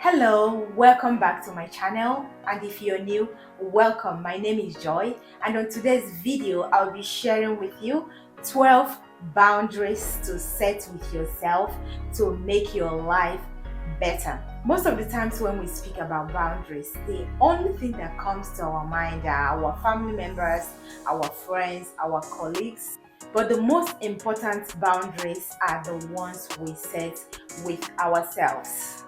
Hello, welcome back to my channel, and if you're new, welcome. My name is Joy, and on today's video I'll be sharing with you 12 boundaries to set with yourself to make your life better. Most of the times when we speak about boundaries, the only thing that comes to our mind are our family members, our friends, our colleagues. But the most important boundaries are the ones we set with ourselves.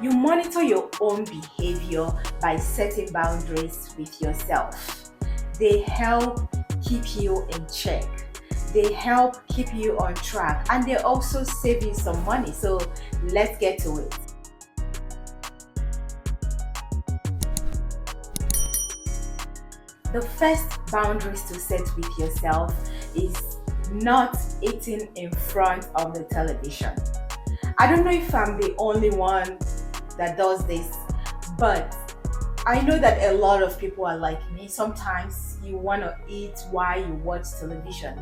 You monitor your own behavior by setting boundaries with yourself. They help keep you in check. They help keep you on track, and they also save you some money. So let's get to it. The first boundaries to set with yourself is not eating in front of the television. I don't know if I'm the only one that does this, but I know that a lot of people are like me. Sometimes you want to eat while you watch television.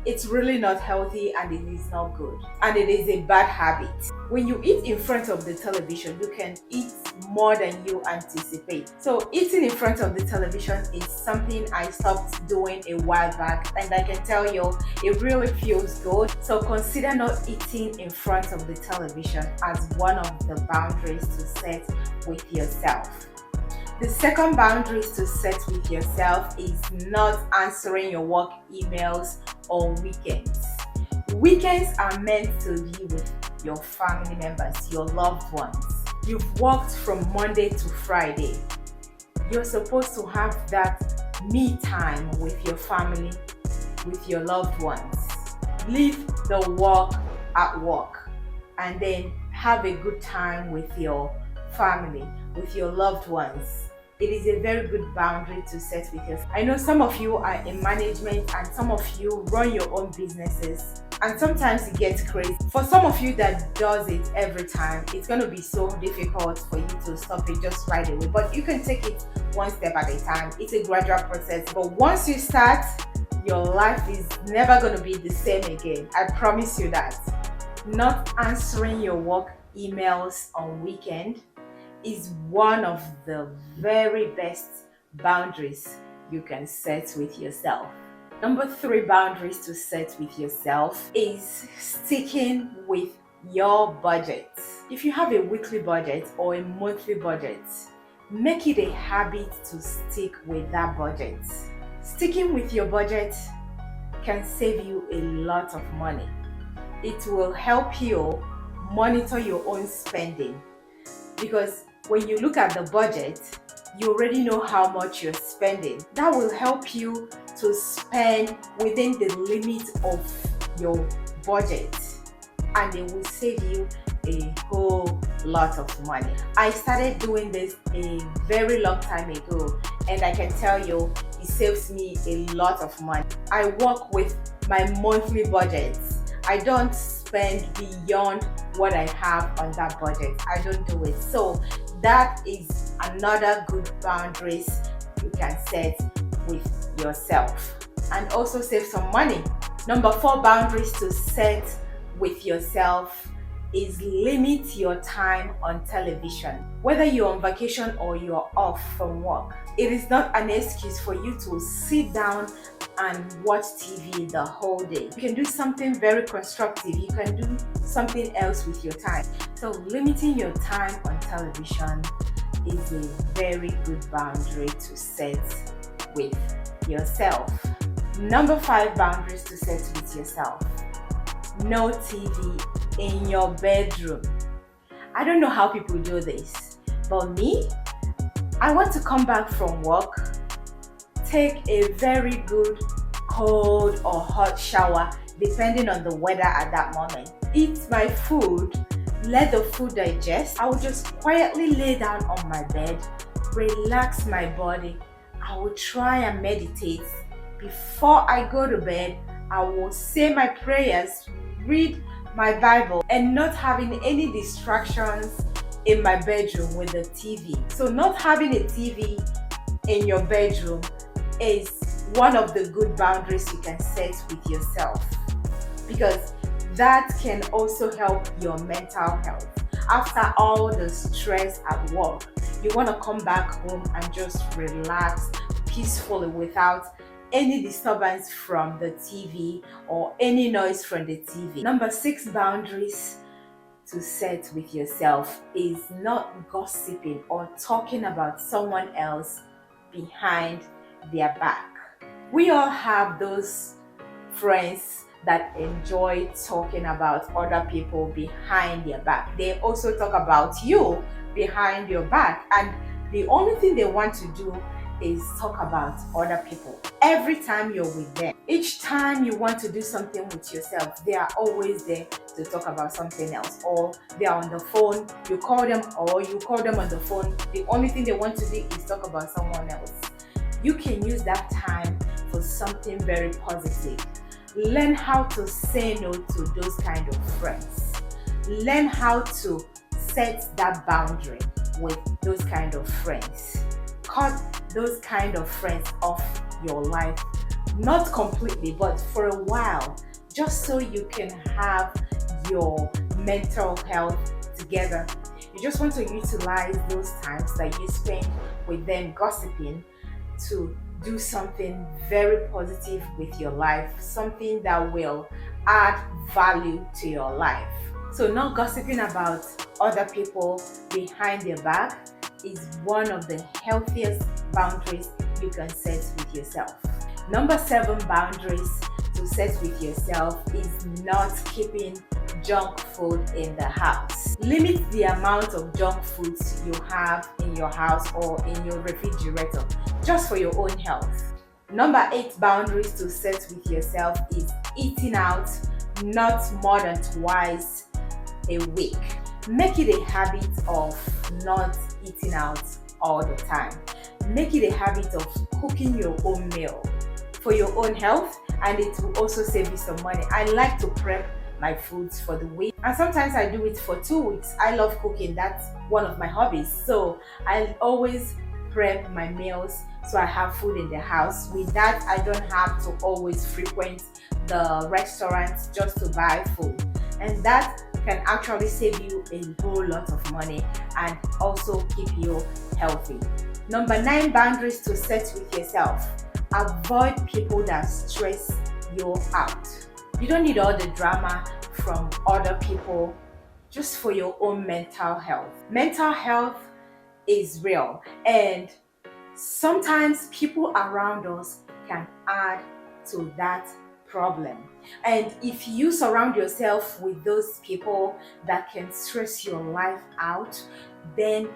It's really not healthy, and it is not good, and it is a bad habit. When you eat in front of the television, you can eat more than you anticipate. So eating in front of the television is something I stopped doing a while back, and I can tell you it really feels good. So consider not eating in front of the television as one of the boundaries to set with yourself. The second boundary to set with yourself is not answering your work emails on weekends. Weekends are meant to be with your family members, your loved ones. You've worked from Monday to Friday. You're supposed to have that me time with your family, with your loved ones. Leave the work at work and then have a good time with your family, with your loved ones. It is a very good boundary to set with yourself. I know some of you are in management and some of you run your own businesses, and sometimes it gets crazy. For some of you that does it every time, it's going to be so difficult for you to stop it just right away, but you can take it one step at a time. It's a gradual process, but once you start, your life is never going to be the same again. I promise you that. Not answering your work emails on weekend is one of the very best boundaries you can set with yourself. Number 3 boundaries to set with yourself is sticking with your budget. If you have a weekly budget or a monthly budget, make it a habit to stick with that budget. Sticking with your budget can save you a lot of money. It will help you monitor your own spending, because when you look at the budget, you already know how much you're spending. That will help you to spend within the limit of your budget, and it will save you a whole lot of money. I started doing this a very long time ago, and I can tell you it saves me a lot of money. I work with my monthly budgets. I don't spend beyond what I have on that budget. I don't do it. So that is another good boundaries you can set with yourself, and also save some money. Number 4 boundaries to set with yourself is limit your time on television. Whether you're on vacation or you're off from work, it is not an excuse for you to sit down and watch TV the whole day. You can do something very constructive. You can do something else with your time. So limiting your time on television is a very good boundary to set with yourself. Number 5 boundaries to set with yourself. No TV in your bedroom. I don't know how people do this, but me, I want to come back from work, take a very good cold or hot shower depending on the weather at that moment, eat my food, let the food digest. I will just quietly lay down on my bed, relax my body. I will try and meditate. Before I go to bed, I will say my prayers, read my Bible, and not having any distractions in my bedroom with the TV. So not having a TV in your bedroom is one of the good boundaries you can set with yourself, because that can also help your mental health. After all the stress at work, you want to come back home and just relax peacefully without any disturbance from the TV or any noise from the TV. Number 6 boundaries to set with yourself is not gossiping or talking about someone else behind their back. We all have those friends that enjoy talking about other people behind their back. They also talk about you behind your back, and the only thing they want to do is talk about other people. Every time you're with them, each time you want to do something with yourself, they are always there to talk about something else, or they are on the phone, you call them or you call them on the phone. The only thing they want to do is talk about someone else. You can use that time for something very positive. Learn how to say no to those kind of friends. Learn how to set that boundary with those kind of friends. Cut those kind of friends off your life. Not completely, but for a while, just so you can have your mental health together. You just want to utilize those times that you spend with them gossiping to do something very positive with your life, something that will add value to your life. So not gossiping about other people behind their back is one of the healthiest boundaries you can set with yourself. Number 7 boundaries to set with yourself is not keeping junk food in the house. Limit the amount of junk foods you have in your house or in your refrigerator, just for your own health. Number 8 boundaries to set with yourself is eating out not more than twice a week. Make it a habit of not eating out all the time. Make it a habit of cooking your own meal for your own health, and it will also save you some money. I like to prep my foods for the week, and sometimes I do it for 2 weeks. I love cooking, that's one of my hobbies. So I always prep my meals so I have food in the house. With that, I don't have to always frequent the restaurants just to buy food, and that can actually save you a whole lot of money and also keep you healthy. Number 9 boundaries to set with yourself. Avoid people that stress you out. You don't need all the drama from other people just for your own mental health. Mental health is real, and sometimes people around us can add to that problem. And if you surround yourself with those people that can stress your life out, then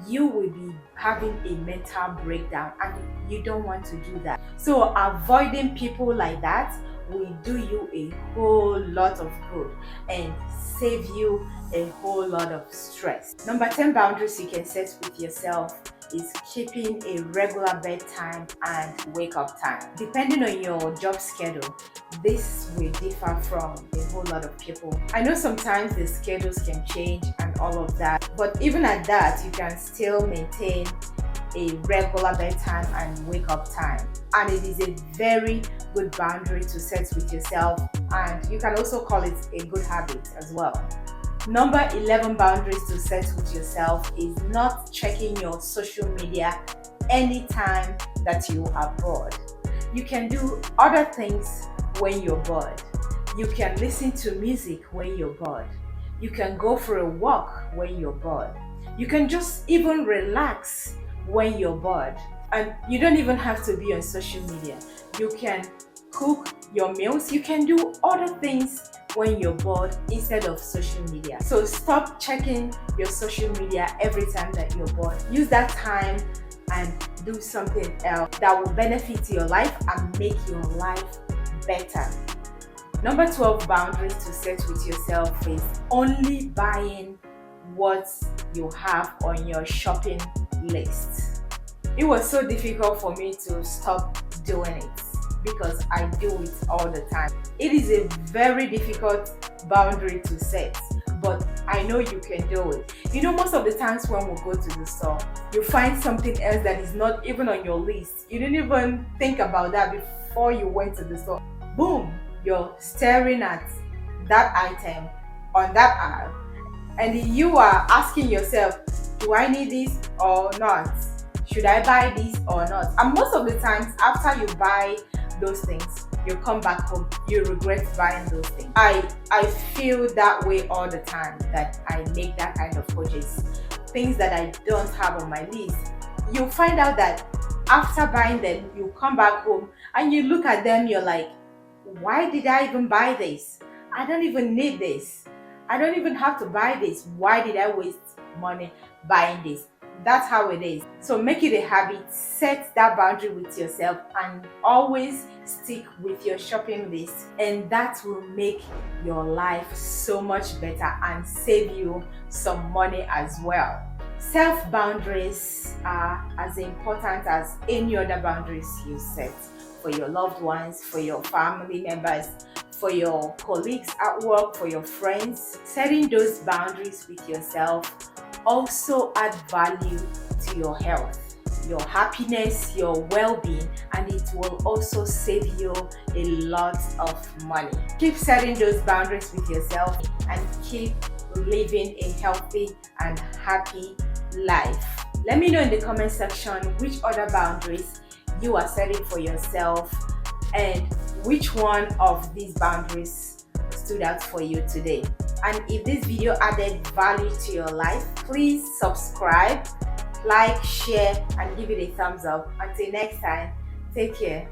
you will be having a mental breakdown, and you don't want to do that. So avoiding people like that will do you a whole lot of good and save you a whole lot of stress. Number 10 boundaries you can set with yourself is keeping a regular bedtime and wake up time. Depending on your job schedule, this will differ from a whole lot of people. I know sometimes the schedules can change and all of that, but even at that, you can still maintain a regular bedtime and wake up time. And it is a very good boundary to set with yourself, and you can also call it a good habit as well. Number 11 boundaries to set with yourself is not checking your social media anytime that you are bored. You can do other things when you're bored. You can listen to music when you're bored. You can go for a walk when you're bored. You can just even relax when you're bored. And you don't even have to be on social media. You can cook your meals. You can do other things when you're bored instead of social media. So stop checking your social media every time that you're bored. Use that time and do something else that will benefit your life and make your life better. Number 12 boundaries to set with yourself is only buying what you have on your shopping list. It was so difficult for me to stop doing it because I do it all the time. It is a very difficult boundary to set, but I know you can do it. You know, most of the times when we go to the store, you find something else that is not even on your list. You didn't even think about that before you went to the store. Boom, you're staring at that item on that aisle, and you are asking yourself, do I need this or not? Should I buy this or not? And most of the times after you buy those things, you come back home, you regret buying those things. I feel that way all the time, that I make that kind of purchase, things that I don't have on my list. You find out that after buying them, you come back home and you look at them, you're like, why did I even buy this? I don't even need this. I don't even have to buy this. Why did I waste money buying this? That's how it is. So make it a habit, set that boundary with yourself, and always stick with your shopping list, and that will make your life so much better and save you some money as well. Self boundaries are as important as any other boundaries you set for your loved ones, for your family members, for your colleagues at work, for your friends. Setting those boundaries with yourself also add value to your health, your happiness, your well-being, and it will also save you a lot of money. Keep setting those boundaries with yourself and keep living a healthy and happy life. Let me know in the comment section which other boundaries you are setting for yourself and which one of these boundaries stood out for you today. And if this video added value to your life, please subscribe, like, share, and give it a thumbs up. Until next time, take care.